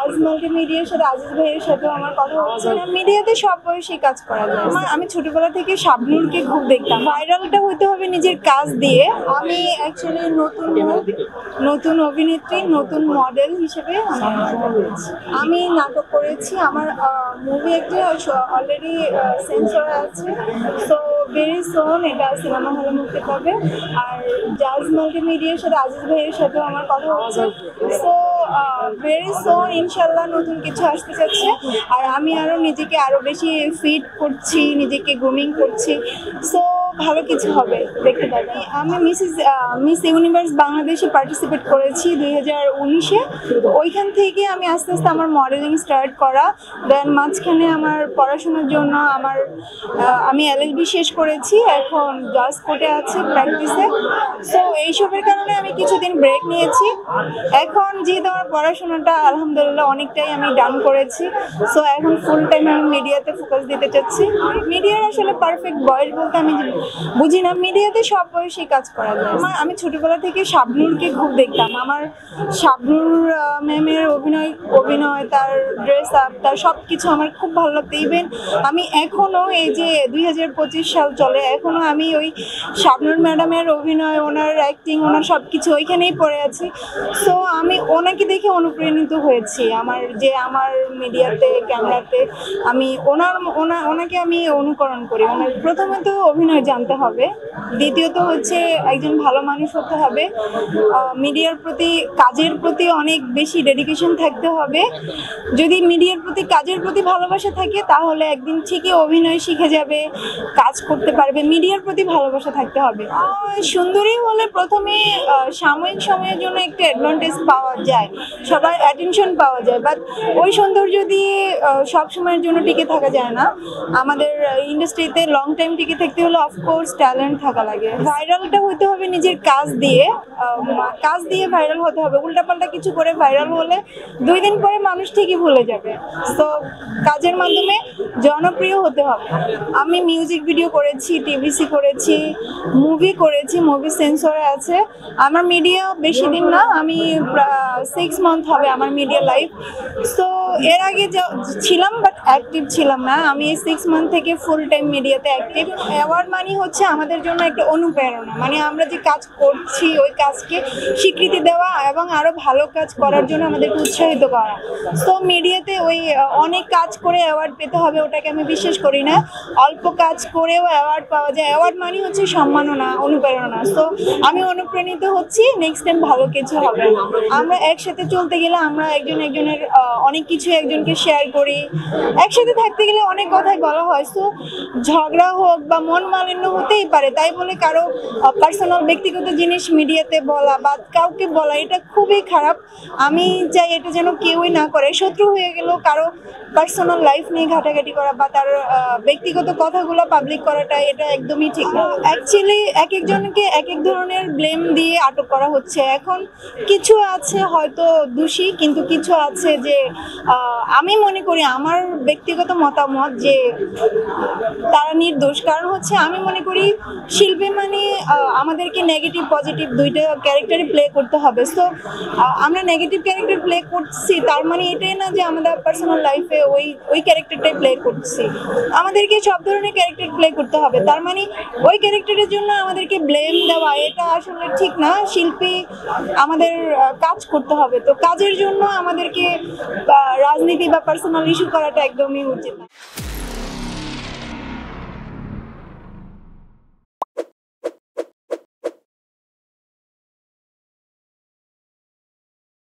জাজ মাল্টিমিডিয়ার সাথে আজিজ ভাইয়ের সাথেও আমার কথা হচ্ছে না। মিডিয়াতে সব বয়সী কাজ করা যায়। আমি ছোটবেলা থেকে শাবনূরকে খুব দেখতাম। ভাইরালটা হইতে হবে নিজের কাজ দিয়ে। আমি অ্যাকচুয়ালি নতুন অভিনেত্রী, নতুন মডেল হিসেবে আমি নাটক করেছি। আমার মুভি একটা অলরেডি সেন্সর আছে, সো ভেরি সোন এটা সিনেমা হলে মুক্তি পাবে। আর জাজ মাল্টিমিডিয়ার সাথে আজিজ ভাইয়ের সাথেও আমার কথা হচ্ছে, সো ভেরি সোন ইনশাল্লাহ নতুন কিছু আসতে যাচ্ছে। আর আমি নিজেকে আরো বেশি ফিট করছি, নিজেকে গ্রুমিং করছি, সো ভালো কিছু হবে, দেখতে পাবে। আমি মিস ইউনিভার্স বাংলাদেশে পার্টিসিপেট করেছি 2019-এ। ওইখান থেকে আমি আস্তে আস্তে আমার মডেলিং স্টার্ট করা। দেন মাঝখানে আমার পড়াশোনার জন্য আমি LLB শেষ করেছি, এখন জাজ কোর্টে আছি প্র্যাকটিসে। সো এইসবের কারণে আমি কিছুদিন ব্রেক নিয়েছি। এখন যেহেতু আমার পড়াশোনাটা আলহামদুলিল্লাহ অনেকটাই আমি ডান করেছি, সো এখন ফুল টাইম আমি মিডিয়াতে ফোকাস দিতে চাচ্ছি। মিডিয়ার আসলে পারফেক্ট বয়স বলতে আমি বুঝি না। মিডিয়াতে সব বয়সী কাজ করা যায়। আমি ছোটবেলা থেকে শাবনূরকে খুব দেখতাম। আমার শাবনূর ম্যামের অভিনয়, তার ড্রেস আপ, তার সব কিছু আমার খুব ভালো লাগতো। ইভেন আমি এখনও, এই যে 2025 সাল চলে, এখনও আমি ওই শাবনূর ম্যাডামের অভিনয়, ওনার অ্যাক্টিং, ওনার সব কিছু ওইখানেই পড়ে আছি। সো আমি ওনাকে দেখে অনুপ্রাণিত হয়েছি। আমার মিডিয়াতে, ক্যামেরাতে আমি ওনাকে আমি অনুকরণ করি। ওনার প্রথমত অভিনয় জানতে হবে, দ্বিতীয়ত হচ্ছে একজন ভালো মানুষ হতে হবে, মিডিয়ার প্রতি, কাজের প্রতি অনেক বেশি ডেডিকেশন থাকতে হবে। যদি মিডিয়ার প্রতি, কাজের প্রতি ভালোবাসা থাকে তাহলে একদিন ঠিকই অভিনয় শিখে যাবে, কাজ করতে পারবে। মিডিয়ার প্রতি ভালোবাসা থাকতে হবে। সুন্দরী হলে প্রথমে সাময়িক সময়ের জন্য একটু অ্যাডভান্টেজ পাওয়া যায়, সবার অ্যাটেনশন পাওয়া যায়, বাট ওই সৌন্দর্য দিয়ে সব সময়ের জন্য টিকে থাকা যায় না। আমাদের ইন্ডাস্ট্রিতে লং টাইম টিকে থাকতে হলে অফকোর্স ট্যালেন্ট থাকা লাগে। ভাইরালটা হইতে হবে নিজের কাজ দিয়ে ভাইরাল হতে হবে। উল্টাপাল্টা কিছু করে ভাইরাল হলে 2 দিন পরে মানুষ ঠিকই ভুলে যাবে। তো কাজের মাধ্যমে জনপ্রিয় হতে হবে। আমি মিউজিক ভিডিও করেছি, টিভিসি করেছি, মুভি করেছি, মুভি সেন্সরে আছে। আমার মিডিয়া বেশি দিন না, আমি 6 মান্থ হবে আমার মিডিয়া লাইফ। সো এর আগে ছিলাম বাট অ্যাক্টিভ ছিলাম না। আমি এই 6 মান্থ থেকে ফুল টাইম মিডিয়াতে অ্যাক্টিভ। অ্যাওয়ার্ড মানি হচ্ছে আমাদের জন্য একটা অনুপ্রেরণা, মানে আমরা যে কাজ করছি ওই কাজকে স্বীকৃতি দেওয়া এবং আরও ভালো কাজ করার জন্য আমাদেরকে উৎসাহিত করা। সো মিডিয়াতে ওই অনেক কাজ করে অ্যাওয়ার্ড পেতে হবে ওটাকে আমি বিশ্বাস করি না। অল্প কাজ করেও অ্যাওয়ার্ড পাওয়া যায়। অ্যাওয়ার্ড মানি হচ্ছে সম্মাননা, অনুপ্রেরণা। সো আমি অনুপ্রাণিত হচ্ছি, নেক্সট টাইম ভালো কিছু হবে। আমরা একসাথে চলতে গেলে আমরা একজনের অনেক কিছু একজনকে শেয়ার করি। একসাথে থাকতে গেলে অনেক কথাই বলা হয়। সো ঝগড়া হোক বা মন মালিন্য হতেই পারে, তাই বলে কারো পার্সোনাল ব্যক্তিগত জিনিস মিডিয়াতে বলা বা কাউকে বলা এটা খুবই খারাপ। আমি চাই এটা যেন কেউই না করে। শত্রু হয়ে গেলেও কারো পার্সোনাল লাইফ নিয়ে ঘাটাঘাটি করা বা তার ব্যক্তিগত কথাগুলো পাবলিক করাটা এটা একদমই ঠিক না। অ্যাকচুয়ালি এক একজনকে এক এক ধরনের ব্লেম দিয়ে আটক করা হচ্ছে। এখন কিছু আছে হয়তো দোষী, কিন্তু কিছু আছে যে আমি মনে করি, আমার ব্যক্তিগত মতামত, যে তারা নির্দোষ। কারণ হচ্ছে আমি মনে করি শিল্পী মানে আমাদেরকে নেগেটিভ পজিটিভ দুইটা ক্যারেক্টারই প্লে করতে হবে। সো আমরা নেগেটিভ ক্যারেক্টার প্লে করছি তার মানে এটাই না যে আমাদের পার্সোনাল লাইফে ওই ক্যারেক্টারটাই প্লে করছি। আমাদেরকে সব ধরনের ক্যারেক্টার প্লে করতে হবে, তার মানে ওই ক্যারেক্টারের জন্য আমাদেরকে ব্লেম দেওয়া এটা আসলে ঠিক না। শিল্পী আমাদের কাজ করতে হবে, তো কাজের জন্য আমাদেরকে রাজনীতি বা পার্সোনাল ইস্যু করাটা একদমই উচিত না।